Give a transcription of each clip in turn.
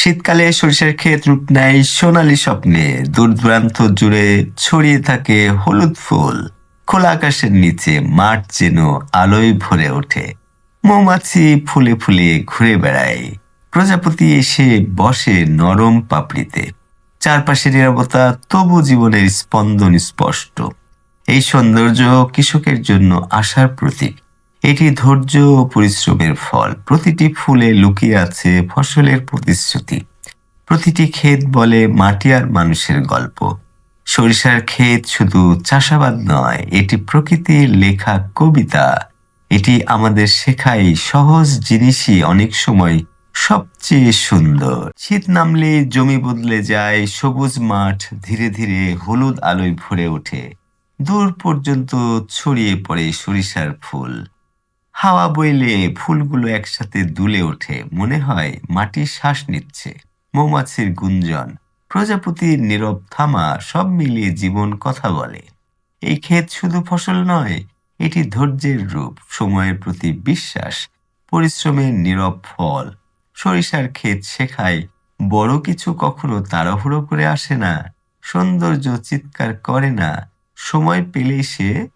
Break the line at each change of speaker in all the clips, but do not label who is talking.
শীতকালে সরিষার ক্ষেত রূপ নেয় সোনালী স্বপ্নে। দূর দূরান্ত জুড়ে ছড়িয়ে থাকে হলুদ ফুল। খোলা আকাশের নিচে মাঠ যেন আলোয় ভরে ওঠে। মৌমাছি ফুলে ফুলে ঘুরে বেড়ায়। প্রজাপতি এসে বসে নরম পাপড়িতে। চারপাশে নীরবতা, তবু জীবনের স্পন্দন স্পষ্ট। এই সৌন্দর্য কৃষকের জন্য আশার প্রতীক। এটি ধৈর্য ও পরিশ্রমের ফল। প্রতিটি ফুলে লুকিয়ে আছে ফসলের প্রতিশ্রুতি। প্রতিটি ক্ষেত বলে মাটি আর মানুষের গল্প। সরিষার ক্ষেত শুধু চাষাবাদ নয়, এটি প্রকৃতির লেখা কবিতা। এটি আমাদের শেখায় সহজ জিনিসই অনেক সময় সবচেয়ে সুন্দর। শীত নামলে জমি বদলে যায়, সবুজ মাঠ ধীরে ধীরে হলুদ আলোয় ভরে ওঠে। দূর পর্যন্ত ছড়িয়ে পড়ে সরিষার ফুল। হাওয়া বইলে ফুলগুলো একসাথে দুলে ওঠে, মনে হয় মাটি শ্বাস নিচ্ছে। মৌমাছির গুঞ্জন, প্রজাপতির নীরব থামা, সব মিলিয়ে জীবন কথা বলে। এই ক্ষেত শুধু ফসল নয়, এটি ধৈর্যের রূপ, সময়ের প্রতি বিশ্বাস, পরিশ্রমের নীরব ফল। সরিষার ক্ষেত শেখায় বড় কিছু কখনো তাড়াহুড়ো করে আসে না। সৌন্দর্য চিৎকার করে না, সময় পেলেই সে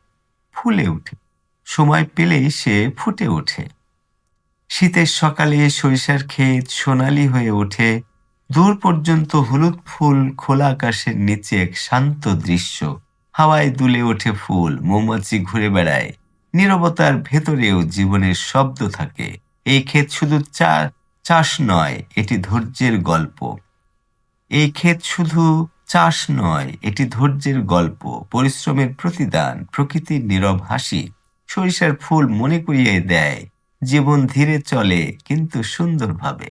ফুলে ওঠে সময় পেলেই সে ফুটে ওঠে। শীতের সকালে সরিষার ক্ষেত সোনালী হয়ে ওঠে। দূর পর্যন্ত হলুদ ফুল, খোলা আকাশের নিচে এক শান্ত দৃশ্য। হাওয়ায় দুলে ওঠে ফুল, মৌমাছি ঘুরে বেড়ায়। নীরবতার ভেতরেও জীবনের শব্দ থাকে। এই ক্ষেত শুধু চাষ নয়, এটি ধৈর্যের গল্প। এই ক্ষেত শুধু চাষ নয়, এটি ধৈর্যের গল্প, পরিশ্রমের প্রতিদান, প্রকৃতির নীরব হাসি। সরিষার ফুল মনে করিয়ে দেয় জীবন ধীরে চলে কিন্তু সুন্দরভাবে।